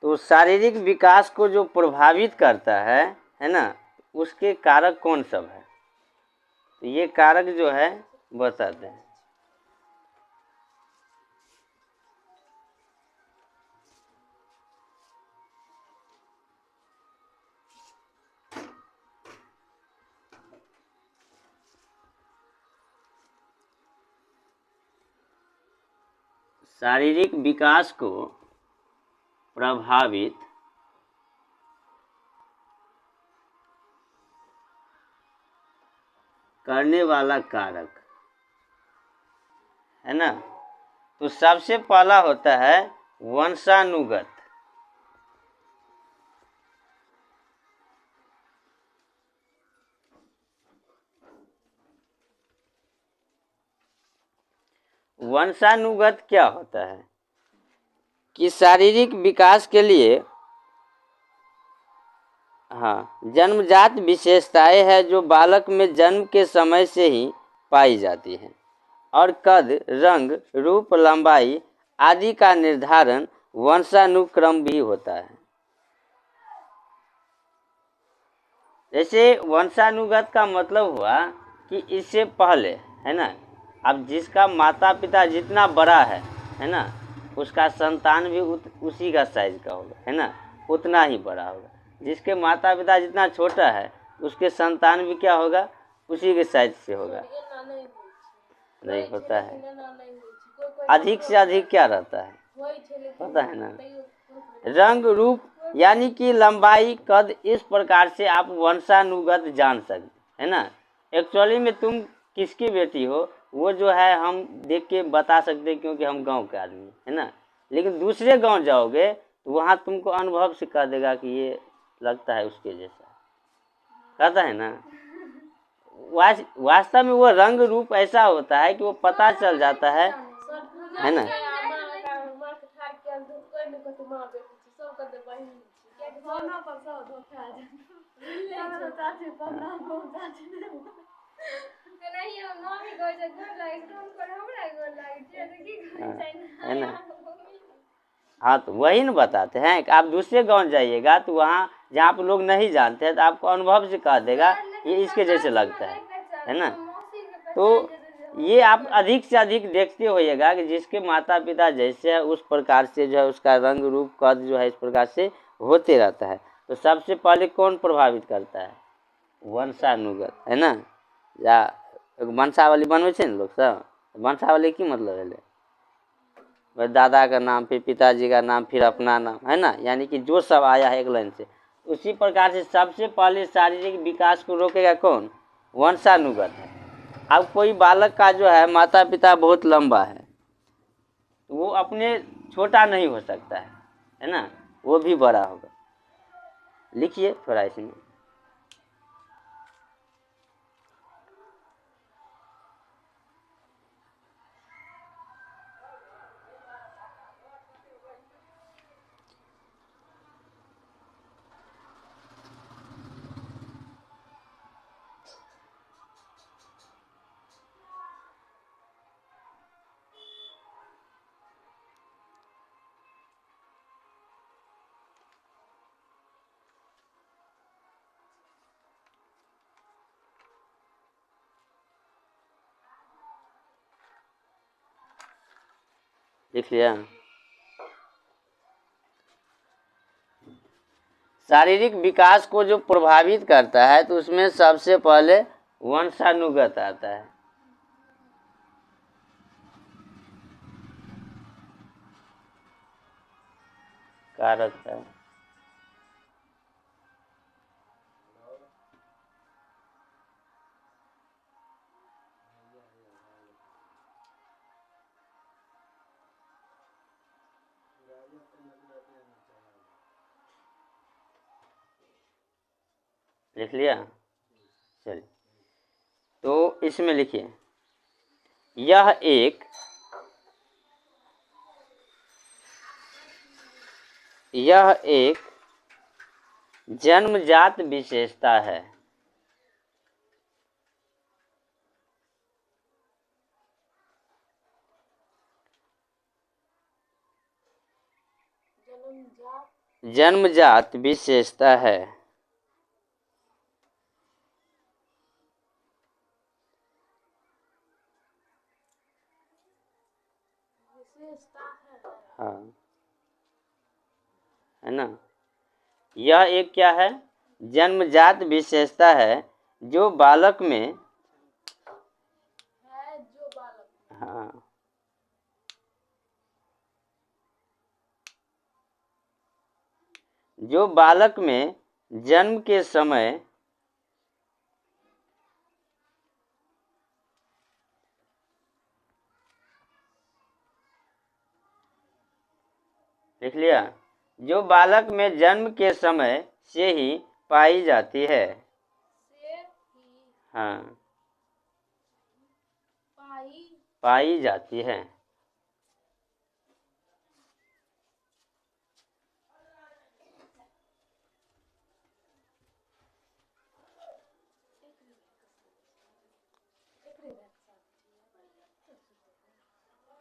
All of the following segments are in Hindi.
तो शारीरिक विकास को जो प्रभावित करता है ना, उसके कारक कौन सब है? तो ये कारक जो है बताते हैं। शारीरिक विकास को प्रभावित करने वाला कारक है ना, तो सबसे पहला होता है वंशानुगत। वंशानुगत क्या होता है कि शारीरिक विकास के लिए जन्मजात विशेषताएं हैं जो बालक में जन्म के समय से ही पाई जाती हैं और कद, रंग, रूप, लंबाई आदि का निर्धारण वंशानुक्रम भी होता है। जैसे वंशानुगत का मतलब हुआ कि इससे पहले है ना, अब जिसका माता पिता जितना बड़ा है ना, उसका संतान भी उसी का साइज का होगा, है ना, उतना ही बड़ा होगा। जिसके माता पिता जितना छोटा है उसके संतान भी क्या होगा, उसी के साइज से होगा। नहीं होता है, अधिक से अधिक क्या रहता है पता है ना, रंग, रूप यानी कि लंबाई, कद, इस प्रकार से आप वंशानुगत जान सकते है ना। एक्चुअली में तुम किसकी बेटी हो वो जो है हम देख के बता सकते क्योंकि हम गांव के आदमी है ना, लेकिन दूसरे गांव जाओगे तो वहाँ तुमको अनुभव से कह देगा कि ये लगता है उसके जैसा, कहता है ना। वास्तव में वो रंग रूप ऐसा होता है कि वो पता चल जाता है ना। है ना, हाँ तो वही न बताते हैं कि आप दूसरे गांव जाइएगा तो वहाँ जहाँ आप लोग नहीं जानते हैं तो आपको अनुभव से कह देगा ये इसके जैसे लगता है ना। तो ये आप अधिक से अधिक देखते होइएगा कि जिसके माता पिता जैसे है उस प्रकार से जो है उसका रंग रूप कद जो है इस प्रकार से होते रहता है। तो सबसे पहले कौन प्रभावित करता है, वंशानुगत है ना। या वंशावली बनवे छे न लोग सब, वंशावली की मतलब है दादा का नाम, फिर पिताजी का नाम, फिर अपना नाम, है ना, यानी कि जो सब आया है एक लाइन से। उसी प्रकार से सबसे पहले शारीरिक विकास को रोकेगा कौन, वंशानुगत है। अब कोई बालक का जो है माता पिता बहुत लंबा है तो वो अपने छोटा नहीं हो सकता है ना, वो भी बड़ा होगा। लिखिए थोड़ा इसमें। लिख लिया। शारीरिक विकास को जो प्रभावित करता है तो उसमें सबसे पहले वंशानुगत आता है। कारक है। लिख लिया, चलिए तो इसमें लिखिए यह एक जन्मजात विशेषता है। जन्मजात विशेषता है। हाँ, है ना। यह एक क्या है? जन्मजात विशेषता है जो बालक में, हाँ, जो बालक में जन्म के समय लिख लिया, जो बालक में जन्म के समय से ही पाई जाती है। हाँ, पाई जाती है।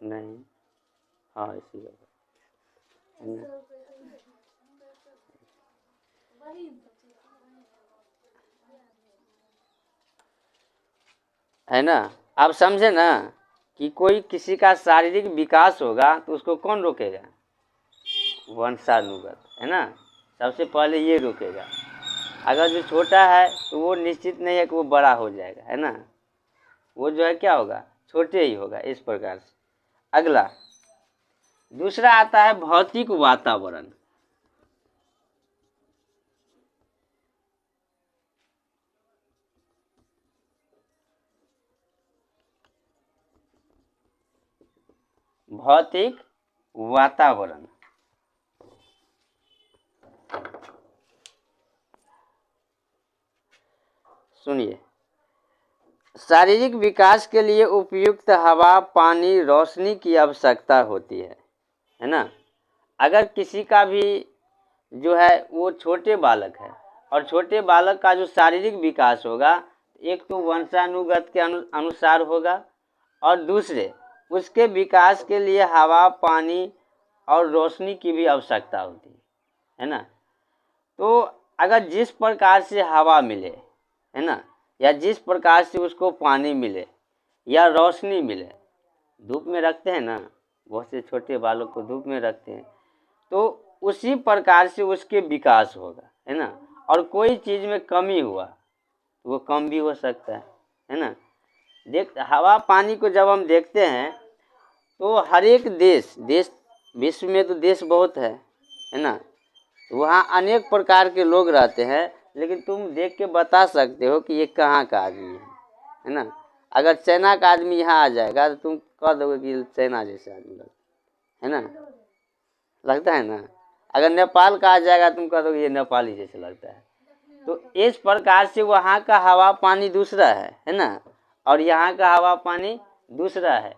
नहीं, हाँ, इसी का है ना। आप समझे ना कि कोई किसी का शारीरिक विकास होगा तो उसको कौन रोकेगा? वंशानुगत, है ना। सबसे पहले ये रोकेगा। अगर जो छोटा है तो वो निश्चित नहीं है कि वो बड़ा हो जाएगा, है ना। वो जो है क्या होगा? छोटे ही होगा, इस प्रकार से। अगला दूसरा आता है भौतिक वातावरण। भौतिक वातावरण, सुनिए। शारीरिक विकास के लिए उपयुक्त हवा, पानी, रोशनी की आवश्यकता होती है ना। अगर किसी का भी जो है वो छोटे बालक है और छोटे बालक का जो शारीरिक विकास होगा, एक तो वंशानुगत के अनुसार होगा और दूसरे उसके विकास के लिए हवा, पानी और रोशनी की भी आवश्यकता होती है ना। तो अगर जिस प्रकार से हवा मिले, है ना, या जिस प्रकार से उसको पानी मिले या रोशनी मिले, धूप में रखते हैं ना, बहुत से छोटे बालक को धूप में रखते हैं, तो उसी प्रकार से उसके विकास होगा, है ना। और कोई चीज़ में कमी हुआ वो कम भी हो सकता है ना। देख, हवा पानी को जब हम देखते हैं तो हर एक देश विश्व में तो देश बहुत है ना। वहाँ अनेक प्रकार के लोग रहते हैं, लेकिन तुम देख के बता सकते हो कि ये कहाँ का आदमी है ना। अगर चाइना का आदमी यहाँ आ जाएगा तो तुम कह दोगे कि चाइना जैसे आदमी लगता है ना, लगता है ना। अगर नेपाल का आ जाएगा तुम कह दोगे ये नेपाली जैसे लगता है। तो इस प्रकार से वहाँ का हवा पानी दूसरा है ना, और यहाँ का हवा पानी दूसरा है।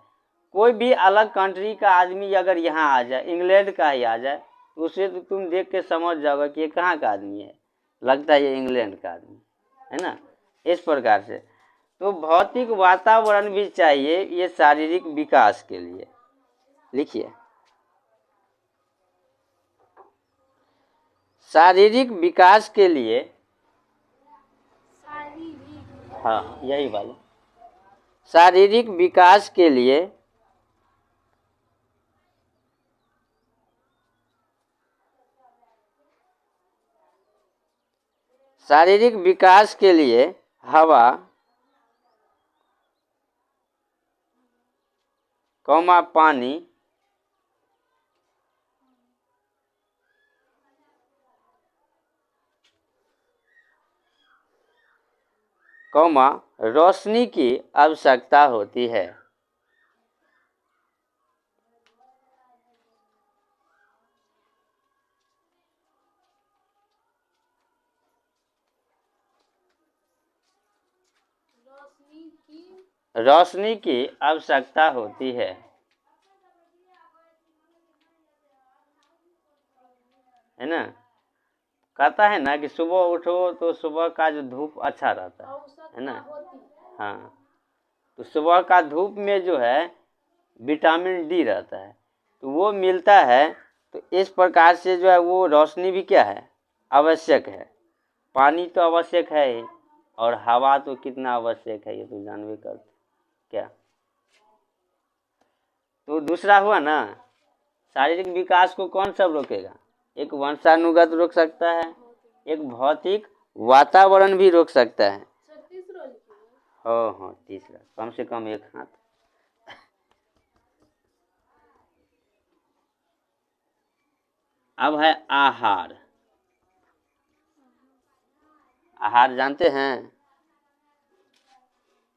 कोई भी अलग कंट्री का आदमी अगर यहाँ आ जाए, इंग्लैंड का ही आ जाए, उसे तो तुम देख के समझ जाओगे कि ये कहाँ का आदमी है, लगता है ये इंग्लैंड का आदमी है ना। इस प्रकार से तो भौतिक वातावरण भी चाहिए ये शारीरिक विकास के लिए। लिखिए, शारीरिक विकास के लिए, हाँ यही वाला, शारीरिक विकास के लिए शारीरिक विकास के लिए हवा, पानी, रोशनी की आवश्यकता होती है। रोशनी की आवश्यकता होती है ना। कहता है ना कि सुबह उठो तो सुबह का जो धूप अच्छा रहता है ना। हाँ, तो सुबह का धूप में जो है विटामिन डी रहता है, तो वो मिलता है तो इस प्रकार से जो है वो रोशनी भी क्या है, आवश्यक है। पानी तो आवश्यक है ही, और हवा तो कितना आवश्यक है ये तो जानबे करते क्या। तो दूसरा हुआ ना, शारीरिक विकास को कौन सब रोकेगा, एक वंशानुगत रोक सकता है, एक भौतिक वातावरण भी रोक सकता है। हाँ तीसरा, कम से कम एक हाथ। अब है आहार। आहार जानते हैं,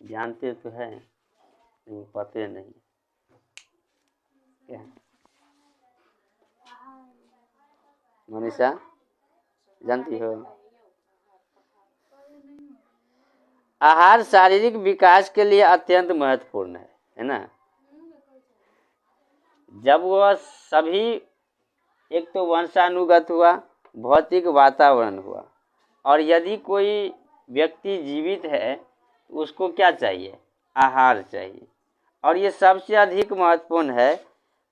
जानते तो है लेकिन पते नहीं क्या। मनीषा जानती हो? आहार शारीरिक विकास के लिए अत्यंत महत्वपूर्ण है ना। जब वह सभी, एक तो वंशानुगत हुआ, भौतिक वातावरण हुआ, और यदि कोई व्यक्ति जीवित है तो उसको क्या चाहिए, आहार चाहिए। और ये सबसे अधिक महत्वपूर्ण है।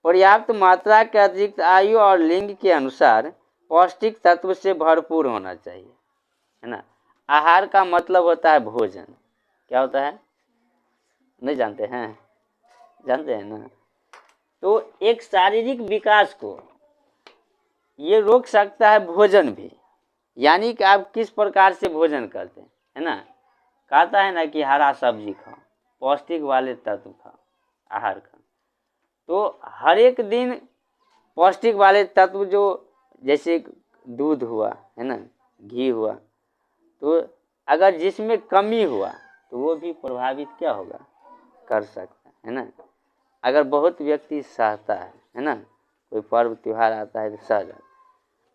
पर्याप्त मात्रा के अतिरिक्त आयु और लिंग के अनुसार पौष्टिक तत्व से भरपूर होना चाहिए, है ना। आहार का मतलब होता है भोजन। क्या होता है, नहीं जानते हैं? जानते हैं ना। तो एक शारीरिक विकास को ये रोक सकता है भोजन भी, यानी कि आप किस प्रकार से भोजन करते हैं, है ना। कहता है ना कि हरा सब्जी खाओ, पौष्टिक वाले तत्व खाओ, आहार खाओ। तो हर एक दिन पौष्टिक वाले तत्व, जो जैसे दूध हुआ, है ना, घी हुआ, तो अगर जिसमें कमी हुआ तो वो भी प्रभावित क्या होगा, कर सकता है ना। अगर बहुत व्यक्ति सहता है ना, कोई पर्व त्योहार आता है तो सह जाता है।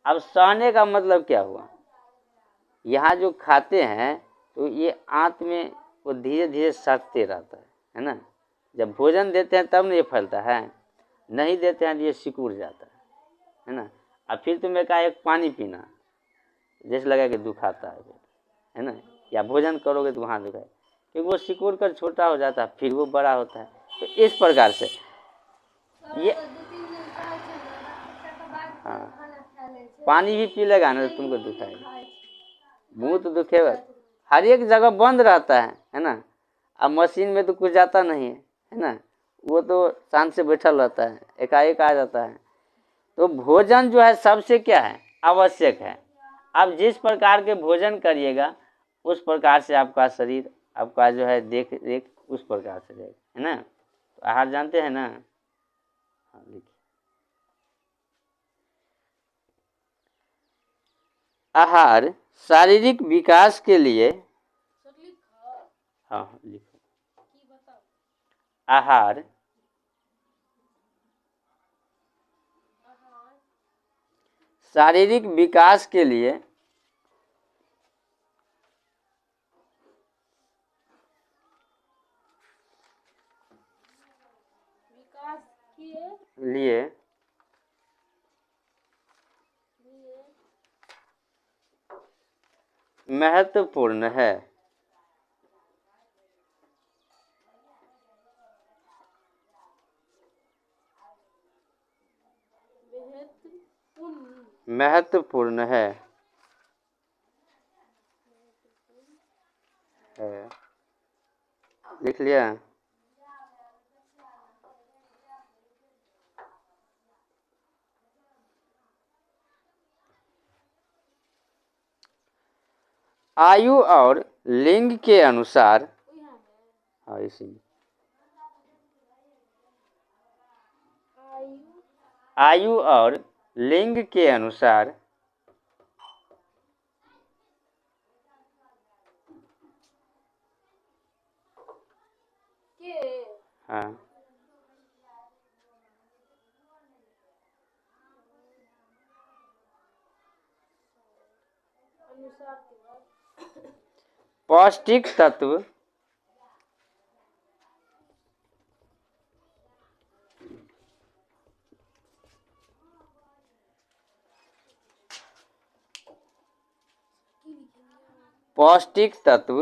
अब सहने का मतलब क्या हुआ, यहाँ जो खाते हैं तो ये आंत में वो धीरे धीरे सटते रहता है ना। जब भोजन देते हैं तब नहीं फैलता है, नहीं देते हैं तो ये सिकुड़ जाता है ना। अब फिर तुम्हें कहा एक पानी पीना, जैसे लगा कि दुखाता है ना, या भोजन करोगे तो वहाँ दुखाए, क्योंकि वो सिकुड़ कर छोटा हो जाता है, फिर वो बड़ा होता है। तो इस प्रकार से ये, हाँ, पानी भी पी लेगा ना तो तुमको दुखाएगा, मुँह तो दुखेगा। हर एक जगह बंद रहता है ना। अब मशीन में तो कुछ जाता नहीं है ना, वो तो शांत से बैठल रहता है, एकाएक आ जाता है। तो भोजन जो है सबसे क्या है, आवश्यक है। आप जिस प्रकार के भोजन करिएगा उस प्रकार से आपका शरीर, आपका जो है देख रेख उस प्रकार से रहेगा, है ना। तो आहार जानते हैं ना। हाँ लिखिए, आहार शारीरिक विकास के लिए, हाँ लिखो, आहार शारीरिक विकास के लिए लिए महत्वपूर्ण है। महत्वपूर्ण है। लिख लिया। आयु और लिंग के अनुसार, हाँ इसी, आयु और लिंग के अनुसार हाँ पौष्टिक तत्व पौष्टिक तत्व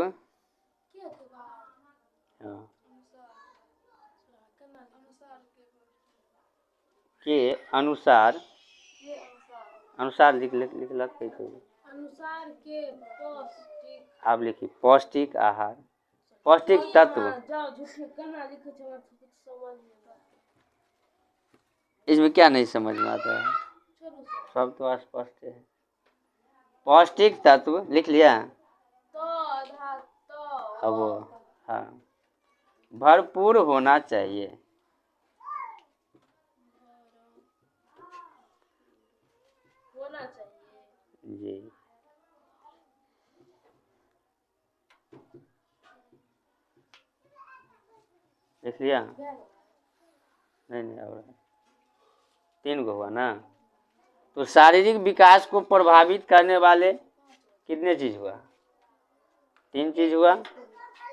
के अनुसार अनुसार लिखलक है तो अनुसार के पौष्टिक, आप लिखिए पौष्टिक आहार, पौष्टिक तत्व। जाओ झूठे करना लिखो कुछ समझ नहीं। इसमें क्या नहीं समझ में आता है, सब तो स्पष्ट है। पौष्टिक तत्व लिख लिया। अब वो हाँ भरपूर होना चाहिए। होना चाहिए जी लिख लिया। नहीं और 3 गो हुआ ना। तो शारीरिक विकास को प्रभावित करने वाले कितने चीज हुआ? 3 चीज हुआ।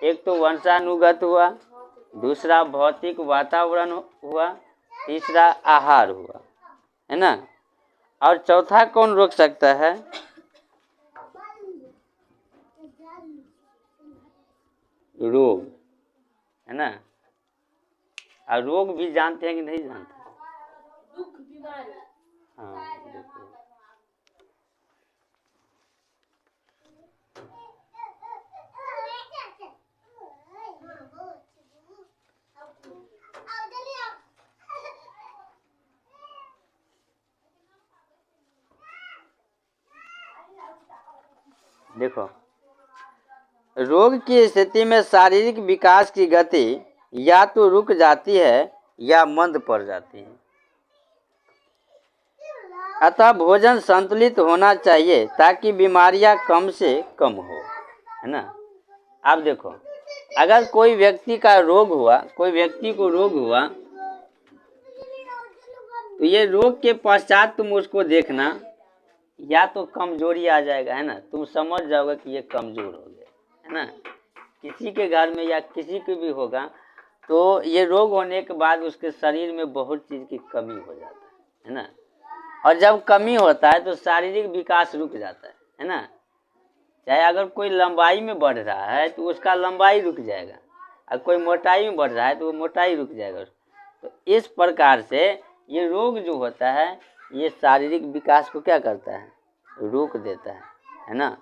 एक तो वंशानुगत हुआ, दूसरा भौतिक वातावरण हुआ, तीसरा आहार हुआ, है ना। और चौथा कौन रोक सकता है? रोग, है ना। और रोग भी जानते हैं कि नहीं जानते? दुख बीमारी। हाँ देखो देखो रोग की स्थिति में शारीरिक विकास की गति या तो रुक जाती है या मंद पड़ जाती है। अतः भोजन संतुलित होना चाहिए ताकि बीमारियां कम से कम हो, है ना। आप देखो अगर कोई व्यक्ति का रोग हुआ, कोई व्यक्ति को रोग हुआ, तो ये रोग के पश्चात तुम उसको देखना, या तो कमजोरी आ जाएगा, है ना। तुम समझ जाओगे कि ये कमजोर हो गया, है ना। किसी के घर में या किसी के भी होगा तो ये रोग होने के बाद उसके शरीर में बहुत चीज की कमी हो जाता है ना। और जब कमी होता है तो शारीरिक विकास रुक जाता है ना। चाहे अगर कोई लंबाई में बढ़ रहा है तो उसका लंबाई रुक जाएगा, और कोई मोटाई में बढ़ रहा है तो वो मोटाई रुक जाएगा। तो इस प्रकार से ये रोग जो होता है ये शारीरिक विकास को क्या करता है? रोक देता है ना।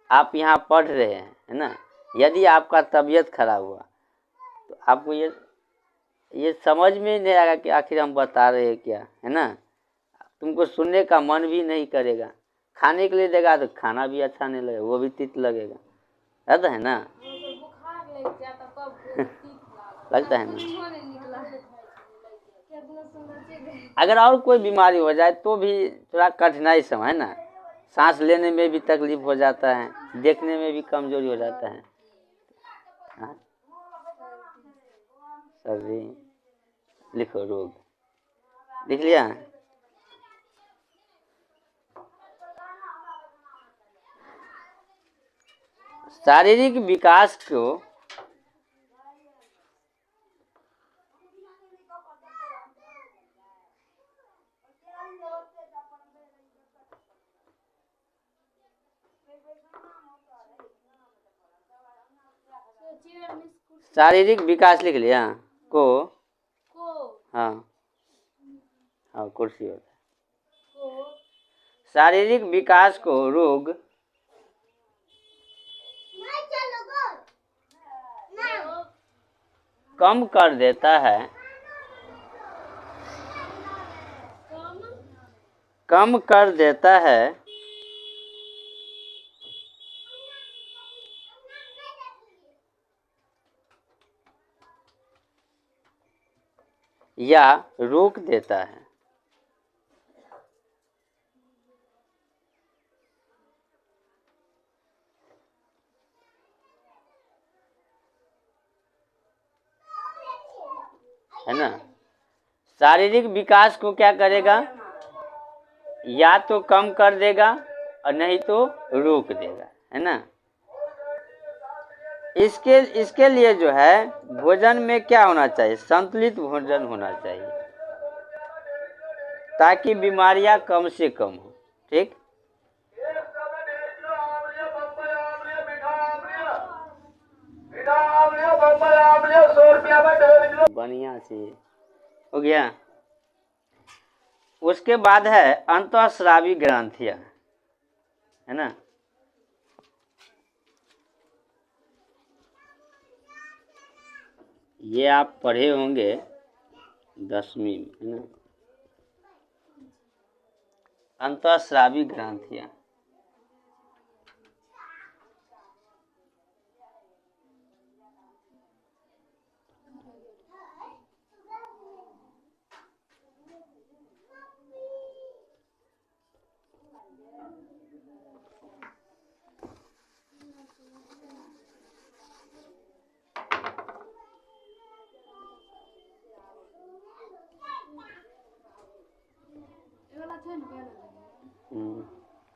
आप यहाँ पढ़ रहे हैं, है ना। यदि आपका तबीयत खराब हुआ तो आपको ये समझ में नहीं आएगा कि आखिर हम बता रहे हैं क्या, है ना। तुमको सुनने का मन भी नहीं करेगा, खाने के लिए देगा तो खाना भी अच्छा नहीं लगेगा, वो भी तीत लगेगा, रहता है ना। लगता है ना। अगर और कोई बीमारी हो जाए तो भी थोड़ा कठिनाई समय, है ना। सांस लेने में भी तकलीफ हो जाता है, देखने में भी कमजोरी हो जाता है। सर्दी लिखो, रोग लिख लिया। शारीरिक विकास को शारीरिक विकास लिख लिया को हाँ हाँ कुर्सी होता है। शारीरिक विकास को रोग कम कर देता है, कम कर देता है या रोक देता है ना। शारीरिक विकास को क्या करेगा? या तो कम कर देगा और नहीं तो रोक देगा, है ना। इसके लिए जो है भोजन में क्या होना चाहिए? संतुलित भोजन होना चाहिए ताकि बीमारियां कम से कम हो। ठीक, बढ़िया से हो गया। उसके बाद है अंतःस्रावी ग्रंथियां, है ना। ये आप पढ़े होंगे 10वीं में, है ना। अंतःस्रावी ग्रंथियां,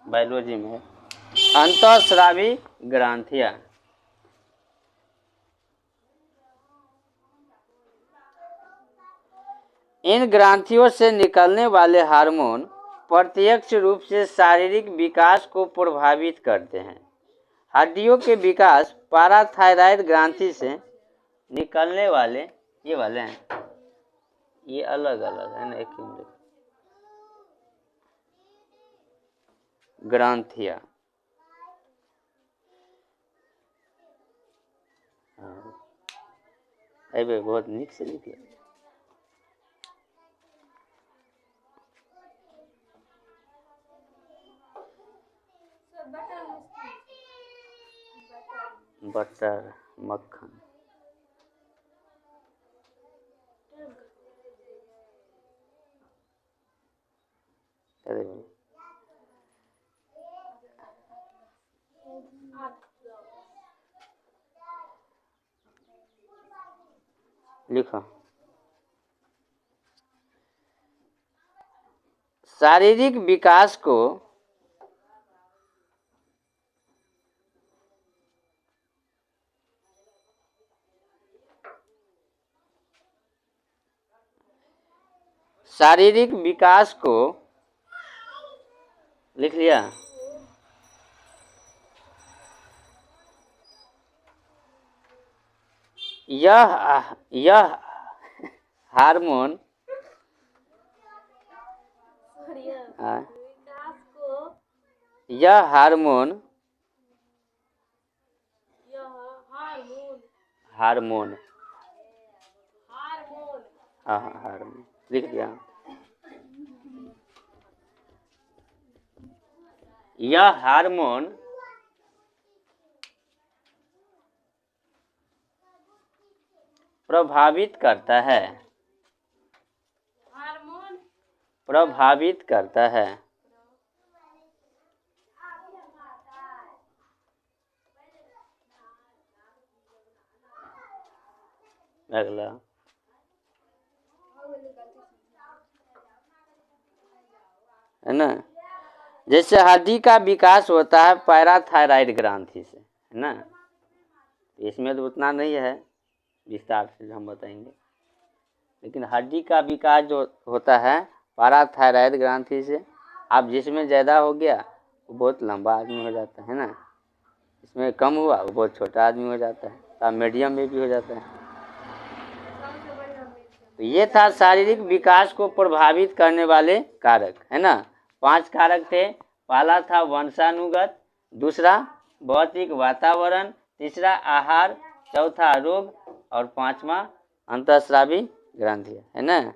बायोलॉजी में है अंतःस्रावी ग्रंथियां। इन ग्रंथियों से निकलने वाले हार्मोन प्रत्यक्ष रूप से शारीरिक विकास को प्रभावित करते हैं। हड्डियों के विकास पाराथायराइड ग्रंथि से निकलने वाले, ये वाले हैं, ये अलग अलग है ना, एक ही ग्रंथियां। अरे बहुत नीक से लिखिए। बटर, मक्खन, लिखो। शारीरिक विकास को लिख लिया। यह हार्मोन हार्मोन लिख दिया। यह हार्मोन प्रभावित करता है अगला है ना। जैसे हड्डी का विकास होता है पैराथायराइड ग्रंथि से, है ना। इसमें तो उतना नहीं है, विस्तार से हम बताएंगे, लेकिन हड्डी का विकास जो होता है पैराथायराइड ग्रंथि से। अब जिसमें ज़्यादा हो गया वो बहुत लंबा आदमी हो जाता है ना, इसमें कम हुआ वो बहुत छोटा आदमी हो जाता है, तो मीडियम में भी हो जाता है। तो ये था शारीरिक विकास को प्रभावित करने वाले कारक, है ना। 5 कारक थे। पहला था वंशानुगत, दूसरा भौतिक वातावरण, तीसरा आहार, चौथा रोग और 5वां अंतःस्रावी ग्रंथि, है ना।